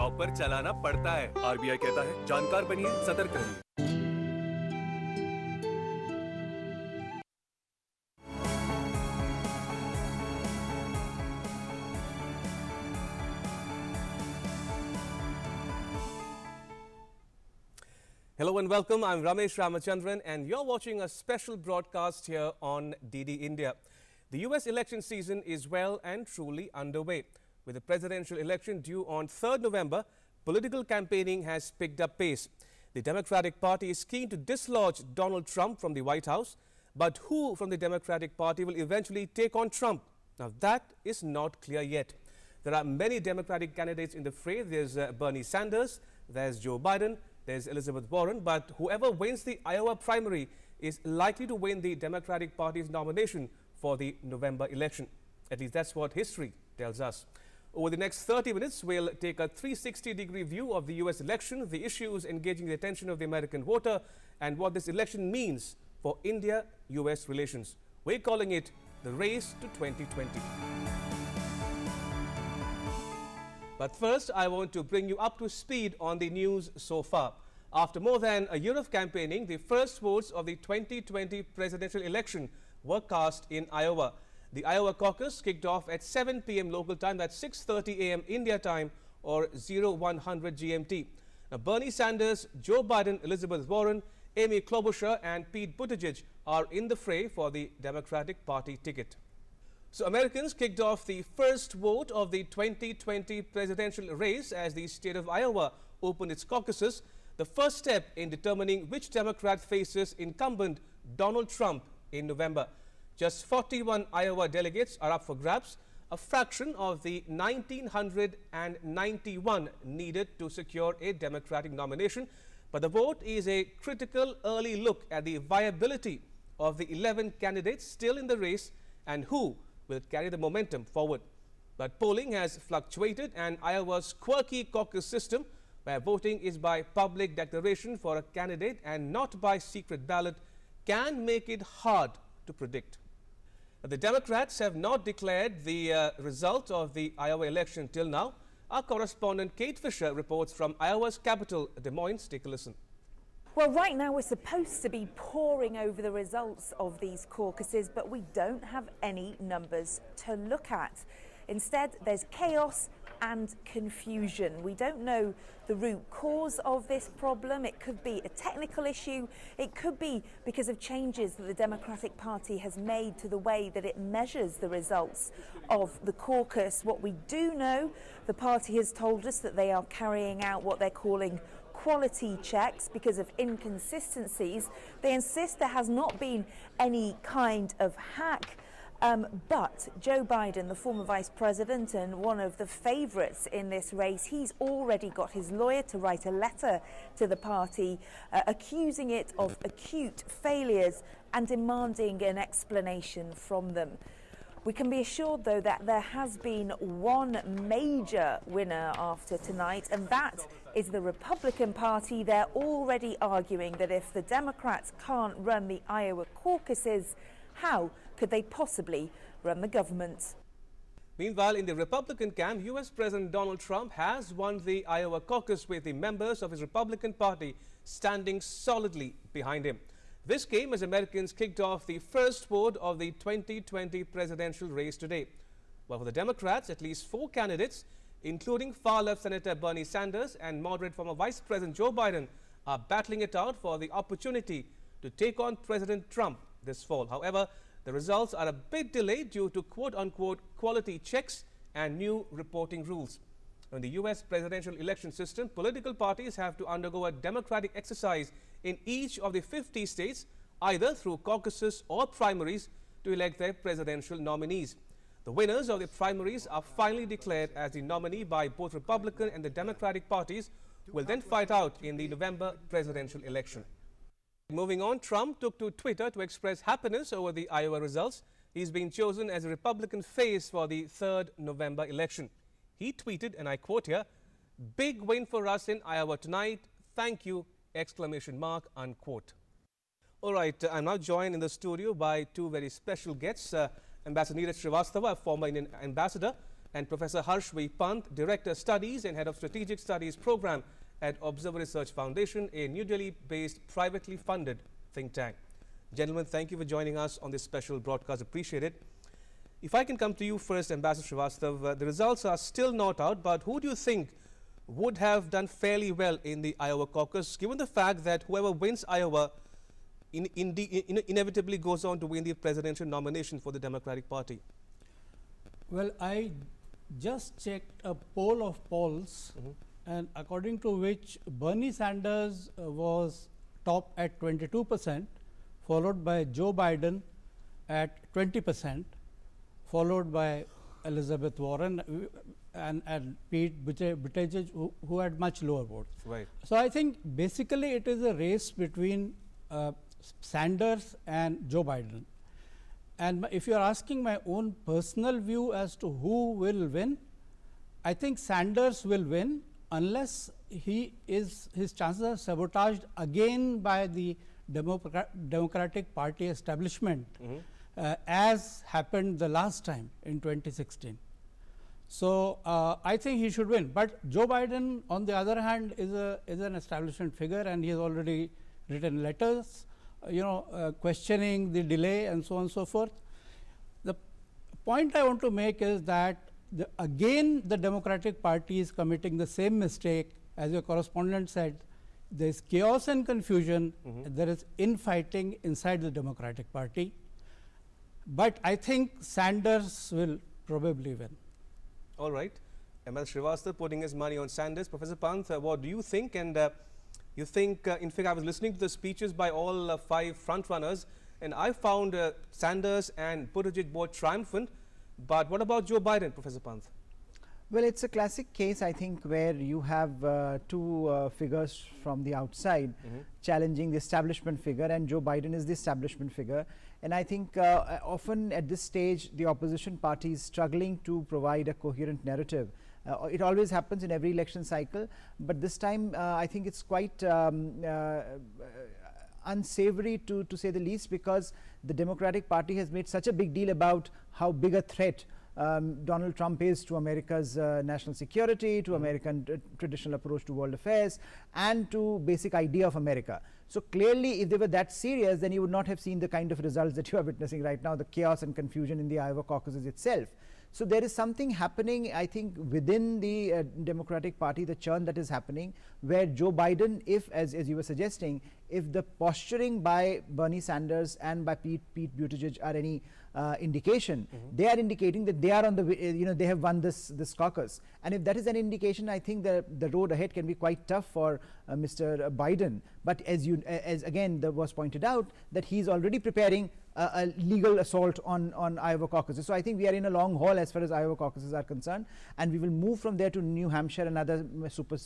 Proper चलाना पड़ता है। आरबीआई कहता है जानकार बनिए, सतर्क रहिए। Hello and welcome. I'm Ramesh Ramachandran and you're watching a special broadcast here on DD India. The US election season is well and truly underway. With the presidential election due on 3rd November, political campaigning has picked up pace. The Democratic Party is keen to dislodge Donald Trump from the White House. But who from the Democratic Party will eventually take on Trump? Now that is not clear yet. There are many Democratic candidates in the fray. There's Bernie Sanders, there's Joe Biden, there's Elizabeth Warren, but whoever wins the Iowa primary is likely to win the Democratic Party's nomination for the November election. At least that's what history tells us. Over the next 30 minutes, we'll take a 360-degree view of the US election, the issues engaging the attention of the American voter, and what this election means for India-US relations. We're calling it the race to 2020. But first, I want to bring you up to speed on the news so far. After more than a year of campaigning, the first votes of the 2020 presidential election were cast in Iowa. The Iowa caucus kicked off at 7 p.m. local time, that's 6:30 a.m. India time or 0100 GMT. Now, Bernie Sanders, Joe Biden, Elizabeth Warren, Amy Klobuchar and Pete Buttigieg are in the fray for the Democratic Party ticket. So Americans kicked off the first vote of the 2020 presidential race as the state of Iowa opened its caucuses, the first step in determining which Democrat faces incumbent Donald Trump in November. Just 41 Iowa delegates are up for grabs, a fraction of the 1,991 needed to secure a Democratic nomination. But the vote is a critical early look at the viability of the 11 candidates still in the race and who will carry the momentum forward. But polling has fluctuated and Iowa's quirky caucus system, where voting is by public declaration for a candidate and not by secret ballot, can make it hard to predict. The Democrats have not declared the result of the Iowa election till now. Our correspondent Kate Fisher reports from Iowa's capital, Des Moines. Take a listen. Well, right now we're supposed to be poring over the results of these caucuses, but we don't have any numbers to look at. Instead, there's chaos and confusion. We don't know the root cause of this problem. It could be a technical issue. It could be because of changes that the Democratic Party has made to the way that it measures the results of the caucus. What we do know, the party has told us that they are carrying out what they're calling quality checks because of inconsistencies. They insist there has not been any kind of hack. But Joe Biden, the former vice president and one of the favourites in this race, he's already got his lawyer to write a letter to the party accusing it of acute failures and demanding an explanation from them. We can be assured, though, that there has been one major winner after tonight, and that is the Republican Party. They're already arguing that if the Democrats can't run the Iowa caucuses, how could they possibly run the government? Meanwhile, in the Republican camp, US President Donald Trump has won the Iowa caucus with the members of his Republican Party standing solidly behind him. This came as Americans kicked off the first vote of the 2020 presidential race today. While for the Democrats, at least 4 candidates, including far-left Senator Bernie Sanders and moderate former Vice President Joe Biden, are battling it out for the opportunity to take on President Trump this fall. However, the results are a bit delayed due to quote-unquote quality checks and new reporting rules. In the US presidential election system, political parties have to undergo a democratic exercise in each of the 50 states, either through caucuses or primaries, to elect their presidential nominees. The winners of the primaries are finally declared as the nominee by both Republican and the Democratic parties, who will then fight out in the November presidential election. Moving on, Trump took to Twitter to express happiness over the Iowa results. He's been chosen as a Republican face for the 3rd November election. He tweeted, and I quote here, "Big win for us in Iowa tonight. Thank you!" exclamation mark, unquote. All right, I'm now joined in the studio by 2 very special guests. Ambassador Neeraj Srivastava, a former Indian ambassador, and Professor Harshvi Pant, Director Studies and Head of Strategic Studies Program at Observer Research Foundation, a New Delhi-based privately funded think tank. Gentlemen, thank you for joining us on this special broadcast. Appreciate it. If I can come to you first, Ambassador Srivastav, the results are still not out, but who do you think would have done fairly well in the Iowa caucus, given the fact that whoever wins Iowa inevitably goes on to win the presidential nomination for the Democratic Party? Well, I just checked a poll of polls, and according to which Bernie Sanders was top at 22%, followed by Joe Biden at 20%, followed by Elizabeth Warren and Pete Buttigieg, who had much lower votes. Right. So I think basically it is a race between Sanders and Joe Biden. And if you are asking my own personal view as to who will win, I think Sanders will win unless his chances are sabotaged again by the Democratic Party establishment, as happened the last time in 2016. So I think he should win. But Joe Biden, on the other hand, is an establishment figure, and he has already written letters, questioning the delay and so on and so forth. The point I want to make is that again the Democratic Party is committing the same mistake. As your correspondent said, there is chaos and confusion, there is infighting inside the Democratic Party. But I think Sanders will probably win. All right. Ambassador Srivastav putting his money on Sanders. Professor Pant, what do you think? And you think, in fact, I was listening to the speeches by all 5 frontrunners, and I found Sanders and Buttigieg both triumphant. But what about Joe Biden, Professor Pant? Well, it's a classic case, I think, where you have two figures from the outside challenging the establishment figure, and Joe Biden is the establishment figure. And I think often at this stage, the opposition party is struggling to provide a coherent narrative. It always happens in every election cycle, but this time I think it's quite unsavory to say the least, because the Democratic Party has made such a big deal about how big a threat Donald Trump is to America's national security, to American traditional approach to world affairs, and to basic idea of America. So clearly, if they were that serious, then you would not have seen the kind of results that you are witnessing right now, the chaos and confusion in the Iowa caucuses itself. So there is something happening, I think, within the Democratic Party, the churn that is happening, where Joe Biden, if, as you were suggesting, if the posturing by Bernie Sanders and by Pete Buttigieg are any indication, they are indicating that they are on the, they have won this caucus. And if that is an indication, I think the road ahead can be quite tough for Mr. Biden. But as again was pointed out, that he is already preparing a legal assault on Iowa caucuses. So I think we are in a long haul as far as Iowa caucuses are concerned, and we will move from there to New Hampshire, another super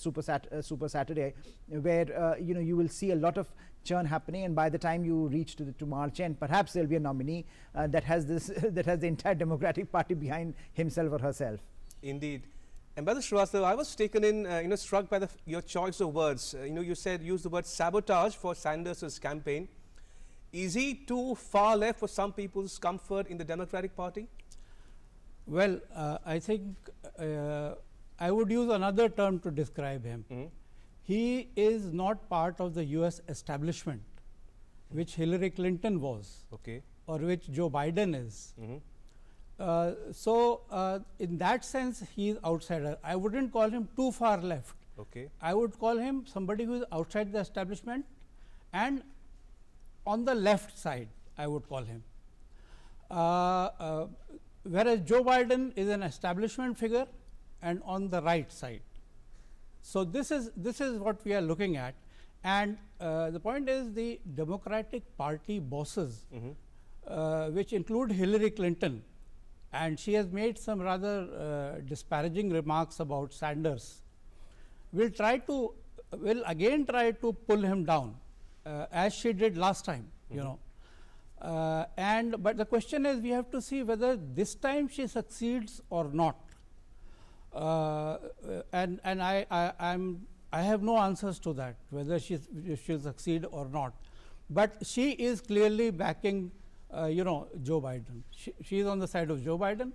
Saturday, where you will see a lot of churn happening, and by the time you reach to March end, perhaps there will be a nominee that has this that has the entire Democratic Party behind himself or herself. Indeed. Ambassador Srivastav, I was taken in, struck by your choice of words. You used the word sabotage for Sanders' campaign. Is he too far left for some people's comfort in the Democratic Party? Well, I think I would use another term to describe him. He is not part of the US establishment, which Hillary Clinton was, or which Joe Biden is. So in that sense, he is outsider. I wouldn't call him too far left. I would call him somebody who is outside the establishment and on the left side, I would call him. Whereas Joe Biden is an establishment figure and on the right side. So this is what we are looking at, and the point is the Democratic Party bosses, which include Hillary Clinton, and she has made some rather disparaging remarks about Sanders, will again try to pull him down, as she did last time, but the question is, we have to see whether this time she succeeds or not. And I have no answers to that, whether she'll succeed or not. But she is clearly backing, Joe Biden. She is on the side of Joe Biden,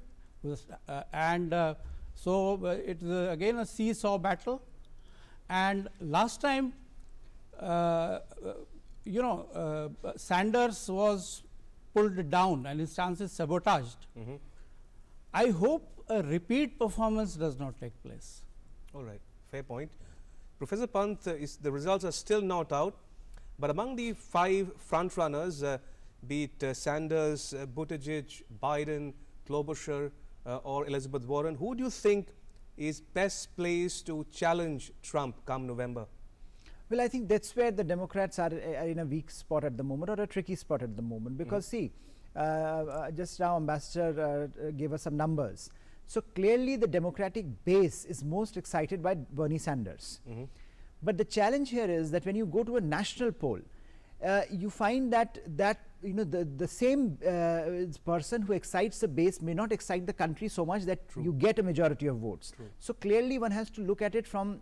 So it is again a seesaw battle. And last time, Sanders was pulled down and his chances sabotaged. I hope a repeat performance does not take place. All right, fair point. Professor Pant, the results are still not out, but among the 5 front runners, be it Sanders, Buttigieg, Biden, Klobuchar, or Elizabeth Warren, who do you think is best placed to challenge Trump come November? Well, I think that's where the Democrats are in a weak spot at the moment, or a tricky spot at the moment, because see, just now Ambassador gave us some numbers. So clearly the Democratic base is most excited by Bernie Sanders. But the challenge here is that when you go to a national poll, you find that the same person who excites the base may not excite the country so much that you get a majority of votes. So clearly one has to look at it from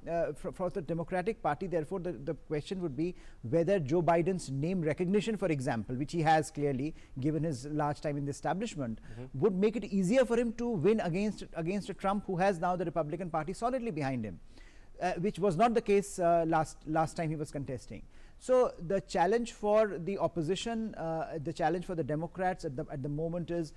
for the Democratic Party. Therefore the question would be whether Joe Biden's name recognition, for example, which he has clearly given his large time in the establishment, would make it easier for him to win against a Trump who has now the Republican Party solidly behind him, which was not the case last time he was contesting. So the challenge for the opposition, the challenge for the Democrats at the moment is,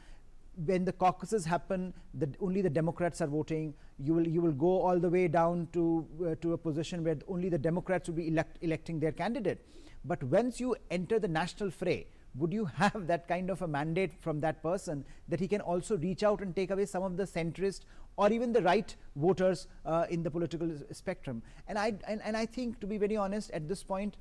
when the caucuses happen, only the Democrats are voting. You will go all the way down to a position where only the Democrats will be electing their candidate. But once you enter the national fray, would you have that kind of a mandate from that person that he can also reach out and take away some of the centrist or even the right voters in the political spectrum? And I think, to be very honest, at this point,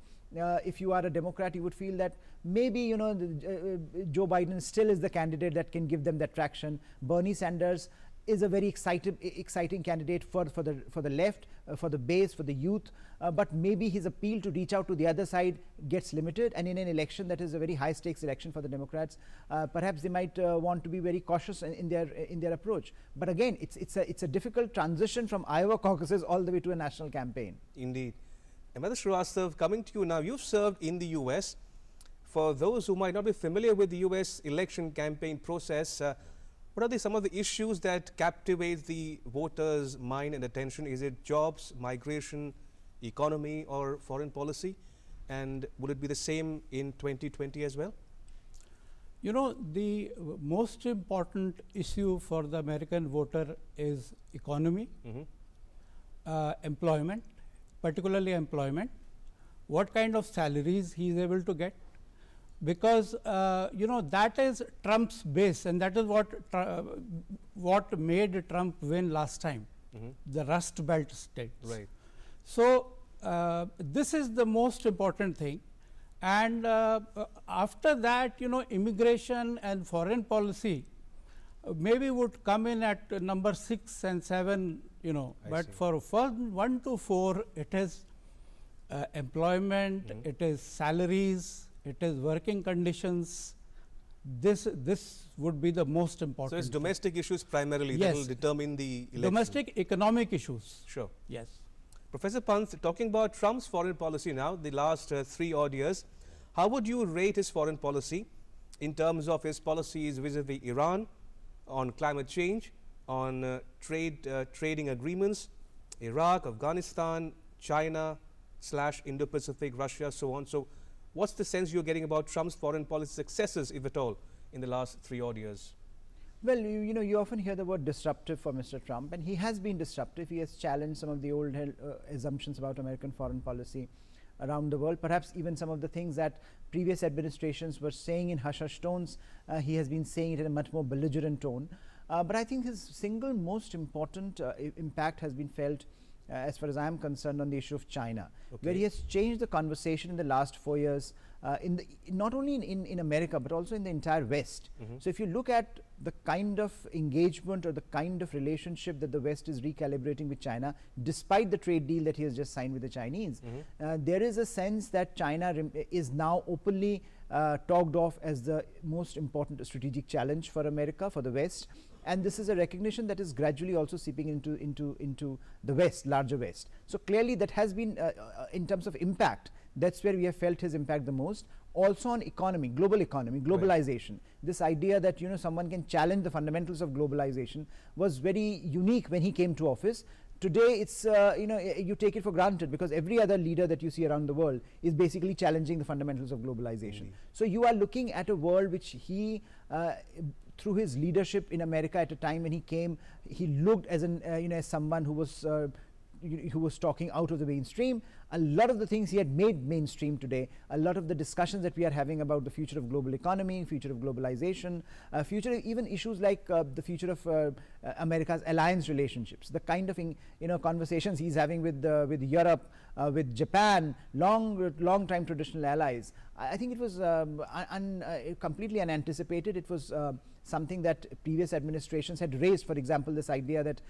if you are a Democrat, you would feel that maybe Joe Biden still is the candidate that can give them that traction. Bernie Sanders is a very exciting candidate for the left, for the base, for the youth, but maybe his appeal to reach out to the other side gets limited, and in an election that is a very high stakes election for the Democrats, perhaps they might want to be very cautious in their approach. But again, it's a difficult transition from Iowa caucuses all the way to a national campaign. Indeed. Ambassador Srivastava, coming to you now, you've served in the US. For those who might not be familiar with the US election campaign process, what are some of the issues that captivate the voters' mind and attention? Is it jobs, migration, economy, or foreign policy? And would it be the same in 2020 as well? The most important issue for the American voter is economy, employment, particularly employment, what kind of salaries he is able to get, because that is Trump's base, and that is what made Trump win last time, the Rust Belt states. Right. So this is the most important thing, and after that, immigration and foreign policy maybe would come in at number 6 and 7. But for 1 to 4, it is employment, it is salaries, it is working conditions. This would be the most important. So it's domestic issues primarily that will determine the election. Domestic economic issues. Sure. Yes. Professor Pant, talking about Trump's foreign policy now, the last 3 odd years, how would you rate his foreign policy in terms of his policies vis-a-vis Iran, on climate change, on trading agreements, Iraq, Afghanistan, China / Indo-Pacific, Russia, so on? So what's the sense you're getting about Trump's foreign policy successes, if at all, in the last 3 odd years? Well, you often hear the word disruptive for Mr. Trump, and he has been disruptive. He has challenged some of the old assumptions about American foreign policy around the world. Perhaps even some of the things that previous administrations were saying in hush-hush tones, he has been saying it in a much more belligerent tone. But I think his single most important impact has been felt, as far as I am concerned, on the issue of China, where he has changed the conversation in the last 4 years, not only in America, but also in the entire West. So if you look at the kind of engagement or the kind of relationship that the West is recalibrating with China, despite the trade deal that he has just signed with the Chinese, there is a sense that China is now openly talked of as the most important strategic challenge for America, for the West. And this is a recognition that is gradually also seeping into the West, larger West. So clearly that has been, in terms of impact, that's where we have felt his impact the most. also on economy, globalization. This idea that someone can challenge the fundamentals of globalization was very unique when he came to office. Today it's you take it for granted because every other leader that you see around the world is basically challenging the fundamentals of globalization. So you are looking at a world which he through his leadership in America at a time when he came, he looked as an as someone who was talking out of the mainstream. A lot of the things he had made mainstream today, a lot of the discussions that we are having about the future of global economy, future of globalization, future even issues like the future of America's alliance relationships, the kind of conversations he's having with Europe, with Japan, long time traditional allies. I think it was completely unanticipated. It was something that previous administrations had raised. For example, this idea that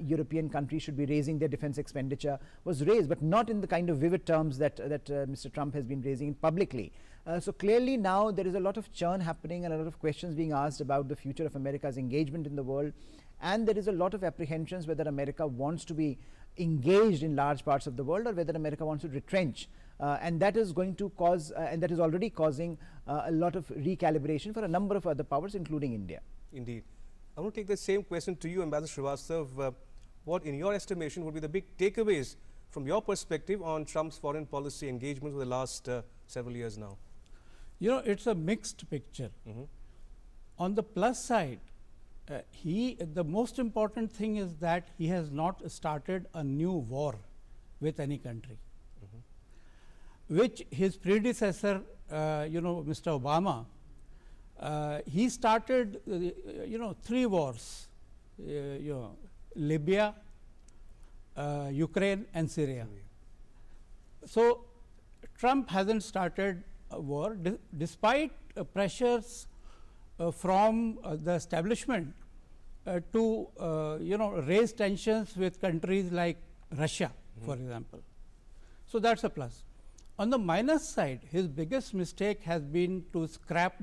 European countries should be raising their defense expenditure was raised, but not in the kind of vivid terms that Mr. Trump has been raising publicly. So clearly now there is a lot of churn happening and a lot of questions being asked about the future of America's engagement in the world, and there is a lot of apprehensions whether America wants to be engaged in large parts of the world or whether America wants to retrench. And that is going to cause and that is already causing a lot of recalibration for a number of other powers, including India. Indeed. I want to take the same question to you, Ambassador Srivastav. What, in your estimation, would be the big takeaways from your perspective on Trump's foreign policy engagement for the last several years now? It's a mixed picture. On the plus side, the most important thing is that he has not started a new war with any country, which his predecessor, Mr. Obama, he started, 3 wars, Libya, Ukraine and Syria. So Trump hasn't started a war despite pressures from the establishment to raise tensions with countries like Russia, for example. So that's a plus. On the minus side, his biggest mistake has been to scrap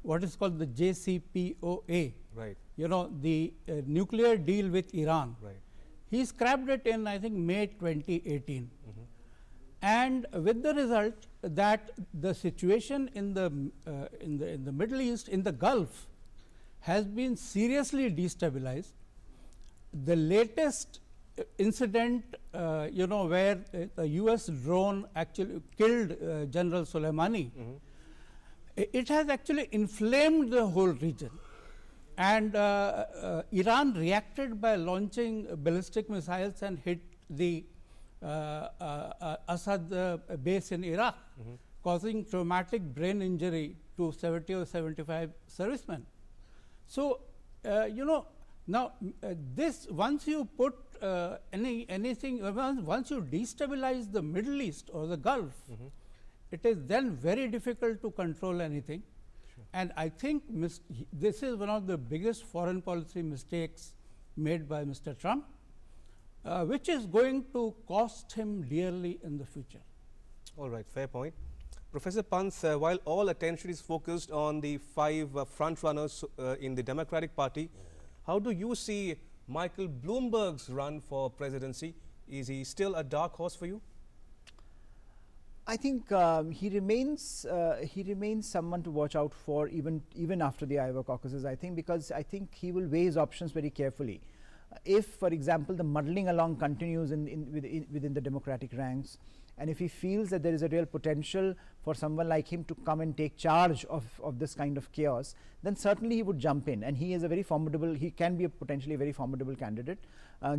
what is called the JCPOA, right? The nuclear deal with Iran. Right. He scrapped it in, I think, May 2018. And with the result that the situation in the Middle East, in the Gulf, has been seriously destabilized. The latest incident, where a US drone actually killed General Soleimani, it has actually inflamed the whole region. And Iran reacted by launching ballistic missiles and hit the Assad base in Iraq, causing traumatic brain injury to 70 or 75 servicemen. So, now this, once you put anything, once you destabilize the Middle East or the Gulf, it is then very difficult to control anything. And I think this is one of the biggest foreign policy mistakes made by Mr. Trump, which is going to cost him dearly in the future. All right, fair point. Professor Pant, while all attention is focused on the 5 front runners in the Democratic Party, how do you see Michael Bloomberg's run for presidency? Is he still a dark horse for you? I think he remains someone to watch out for even after the Iowa caucuses, I think, because I think he will weigh his options very carefully. If, for example, the muddling along continues within the Democratic ranks, and if he feels that there is a real potential for someone like him to come and take charge of this kind of chaos, then certainly he would jump in, and he is a very formidable, he can be a potentially very formidable candidate,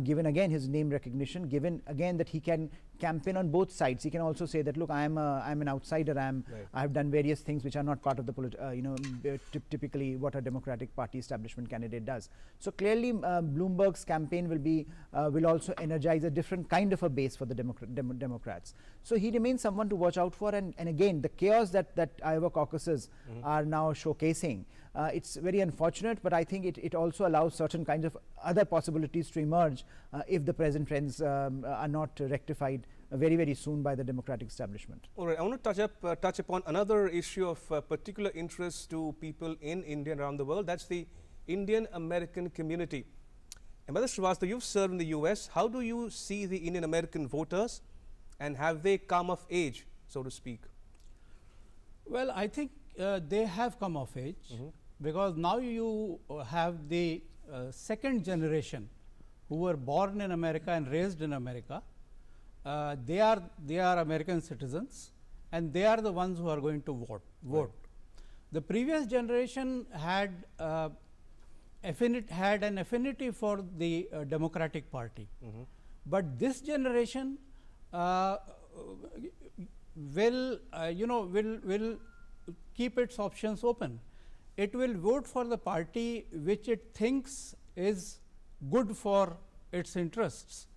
given again his name recognition, given again that he can campaign on both sides. He can also say that, look, I'm an outsider, I have done various things which are not part of the typically what a Democratic Party establishment candidate does. So clearly Bloomberg's campaign will also energize a different kind of a base for the Democrats. So he remains someone to watch out for, and again the chaos that Iowa caucuses are now showcasing, it's very unfortunate, but I think it also allows certain kinds of other possibilities to emerge if the present trends are not rectified very, very soon by the Democratic establishment. All right, I want to touch upon another issue of particular interest to people in India and around the world. That's the Indian American community. Ambassador Srivastav, you've served in the US. How do you see the Indian American voters, and have they come of age, so to speak? Well, I think they have come of age, because now you have the second generation who were born in America and raised in America. They are American citizens, and they are the ones who are going to vote. Right. The previous generation had an affinity for the Democratic Party, but this generation will keep its options open. It will vote for the party which it thinks is good for its interests,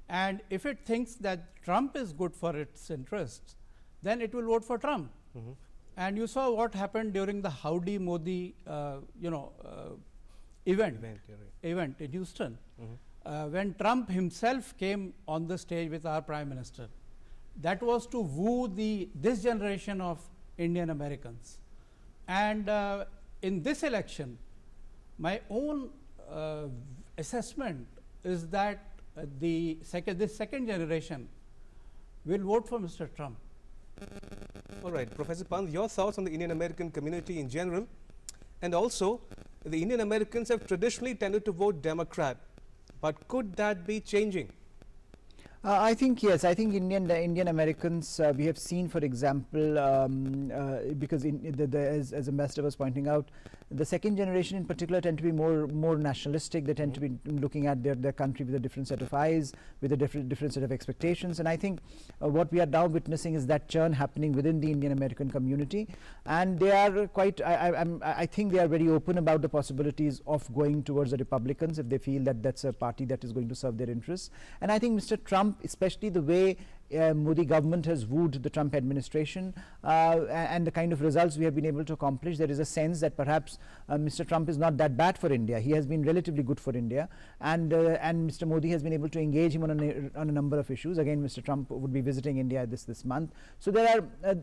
and if it thinks that Trump is good for its interests, then it will vote for Trump. And you saw what happened during the Howdy Modi event in Houston, when Trump himself came on the stage with our Prime Minister. That was to woo this generation of Indian Americans. And in this election, my own assessment is that this second generation will vote for Mr. Trump. All right, Professor Pant, your thoughts on the Indian American community in general, and also the Indian Americans have traditionally tended to vote Democrat, but could that be changing? I think yes. I think Indian Americans, we have seen, for example, because as Ambassador was pointing out, the second generation in particular tend to be more nationalistic. They tend to be looking at their country with a different set of eyes, with a different set of expectations. And I think what we are now witnessing is that churn happening within the Indian American community, and they are quite. I think they are very open about the possibilities of going towards the Republicans if they feel that that's a party that is going to serve their interests. And I think Mr. Trump, especially the way Modi government has wooed the Trump administration and the kind of results we have been able to accomplish, there is a sense that perhaps Mr. Trump is not that bad for India. He has been relatively good for India, and Mr. Modi has been able to engage him on a number of issues. Again, Mr. Trump would be visiting India this month. So there are a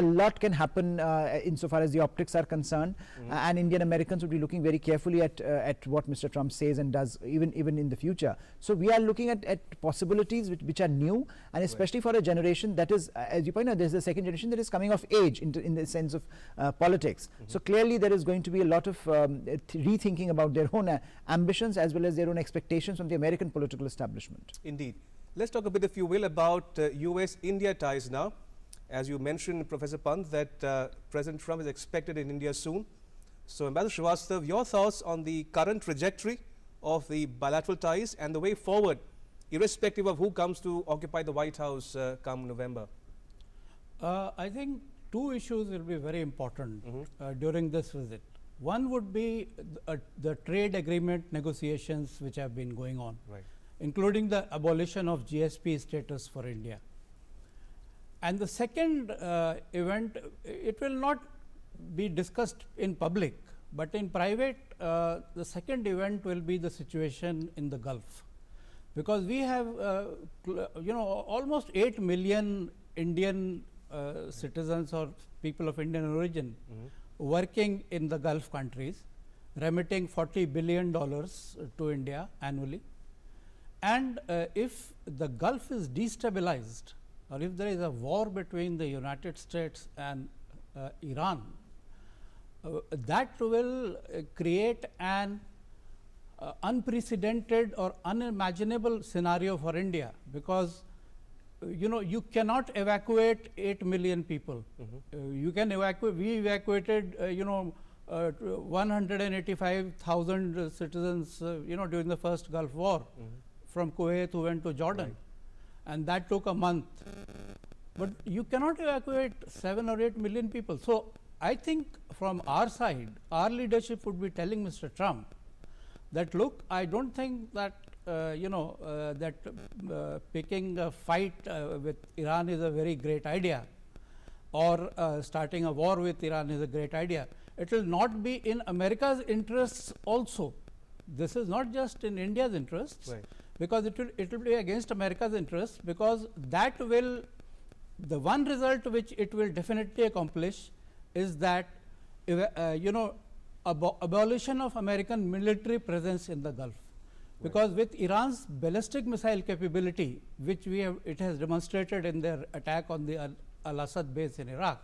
lot can happen insofar as the optics are concerned, and Indian Americans would be looking very carefully at what Mr. Trump says and does even in the future. So we are looking at possibilities which are new, and especially for a generation that is, as you point out, there is a second generation that is coming of age in the sense of politics. So clearly there is going to be a lot of rethinking about their own ambitions as well as their own expectations from the American political establishment. Indeed. Let's talk a bit, if you will, about US-India ties now. As you mentioned, Professor Pant, that President Trump is expected in India soon. So, Ambassador Srivastava, your thoughts on the current trajectory of the bilateral ties and the way forward, irrespective of who comes to occupy the White House come November? I think two issues will be very important during this visit. One would be the trade agreement negotiations which have been going on, including the abolition of GSP status for India. And the second event, it will not be discussed in public, but in private, the second event will be the situation in the Gulf. Because we have, almost 8 million Indian citizens or people of Indian origin working in the Gulf countries, remitting $40 billion to India annually. And if the Gulf is destabilized, or if there is a war between the United States and Iran, that will create an unprecedented or unimaginable scenario for India, because you cannot evacuate 8 million people. You can evacuate. We evacuated 185,000 citizens during the first Gulf War from Kuwait, who went to Jordan, and that took a month. But you cannot evacuate 7 or 8 million people. So I think from our side, our leadership would be telling Mr. Trump that, look, I don't think that picking a fight with Iran is a very great idea, or starting a war with Iran is a great idea. It will not be in America's interests also. This is not just in India's interests, because it will be against America's interests, because that will, the one result which it will definitely accomplish is that abolition of American military presence in the Gulf. Because with Iran's ballistic missile capability, which it has demonstrated in their attack on the Al-Assad base in Iraq,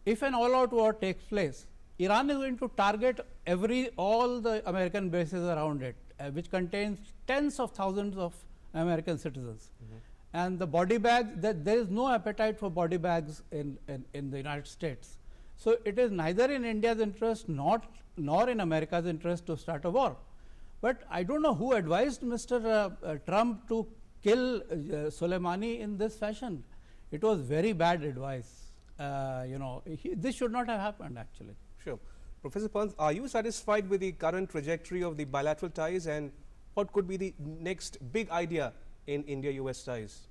if an all-out war takes place, Iran is going to target all the American bases around it, which contains tens of thousands of American citizens. And the body bags, there is no appetite for body bags in the United States. So it is neither in India's interest nor in America's interest to start a war. But I don't know who advised Mr. Trump to kill Soleimani in this fashion. It was very bad advice. This should not have happened actually. Sure. Professor Pant, are you satisfied with the current trajectory of the bilateral ties, and what could be the next big idea in India-US ties?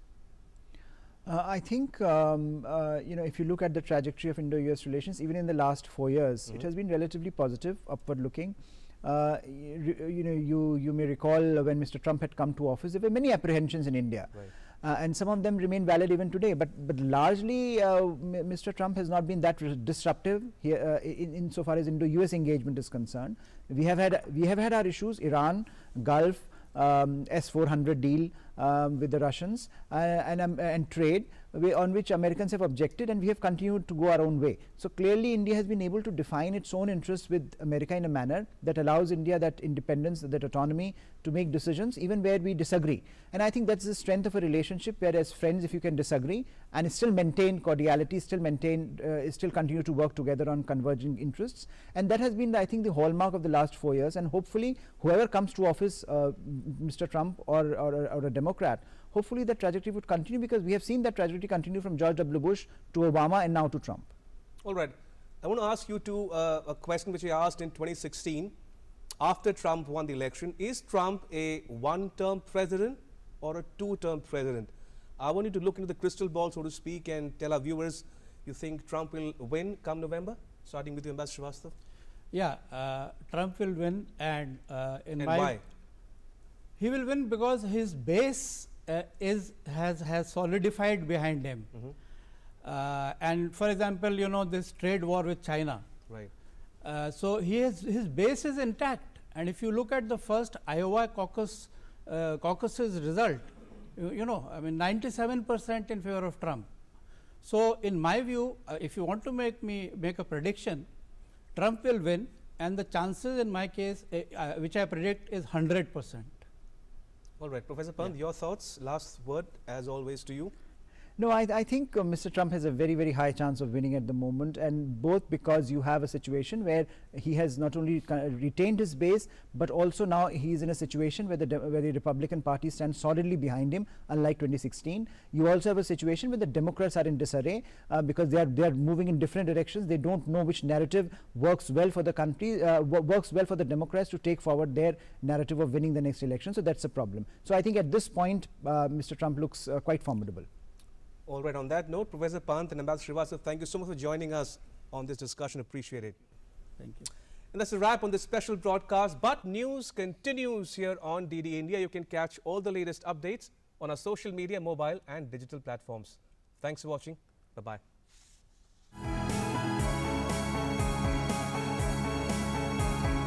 I think if you look at the trajectory of Indo-US relations, even in the last 4 years, it has been relatively positive, upward-looking. You may recall when Mr. Trump had come to office, there were many apprehensions in India. Right. And some of them remain valid even today, but largely Mr. Trump has not been that disruptive here insofar as Indo-US engagement is concerned. We have had our issues: Iran, Gulf, S-400 deal with the Russians, and trade, on which Americans have objected, and we have continued to go our own way. So clearly India has been able to define its own interests with America in a manner that allows India that independence, that autonomy to make decisions even where we disagree. And I think that's the strength of a relationship, where as friends, if you can disagree and still maintain cordiality, still continue to work together on converging interests. And that has been, I think, the hallmark of the last 4 years. And hopefully whoever comes to office, Mr. Trump or a Democrat, hopefully that trajectory would continue, because we have seen that trajectory continue from George W. Bush to Obama and now to Trump. All right. I want to ask you a question which I asked in 2016 after Trump won the election. Is Trump a one-term president or a two-term president? I want you to look into the crystal ball, so to speak, and tell our viewers, you think Trump will win come November? Starting with you, Ambassador Srivastava. Yeah, Trump will win, and why? He will win because his base has solidified behind him. And for example, this trade war with China. Right. So his base is intact. And if you look at the first Iowa caucus's result, 97% in favor of Trump. So in my view, if you want to make a prediction, Trump will win, and the chances in my case, which I predict, is 100%. All right, Professor Pant, your thoughts, last word as always to you. No, I think Mr. Trump has a very, very high chance of winning at the moment, and both because you have a situation where he has not only retained his base, but also now he is in a situation where the Republican Party stands solidly behind him, unlike 2016. You also have a situation where the Democrats are in disarray because they are moving in different directions. They don't know which narrative works well for the country, works well for the Democrats to take forward their narrative of winning the next election. So that's a problem. So I think at this point, Mr. Trump looks quite formidable. All right, on that note, Professor Pant and Ambassador Srivastava, thank you so much for joining us on this discussion. Appreciate it. Thank you. And that's a wrap on this special broadcast. But news continues here on DD India. You can catch all the latest updates on our social media, mobile and digital platforms. Thanks for watching. Bye-bye.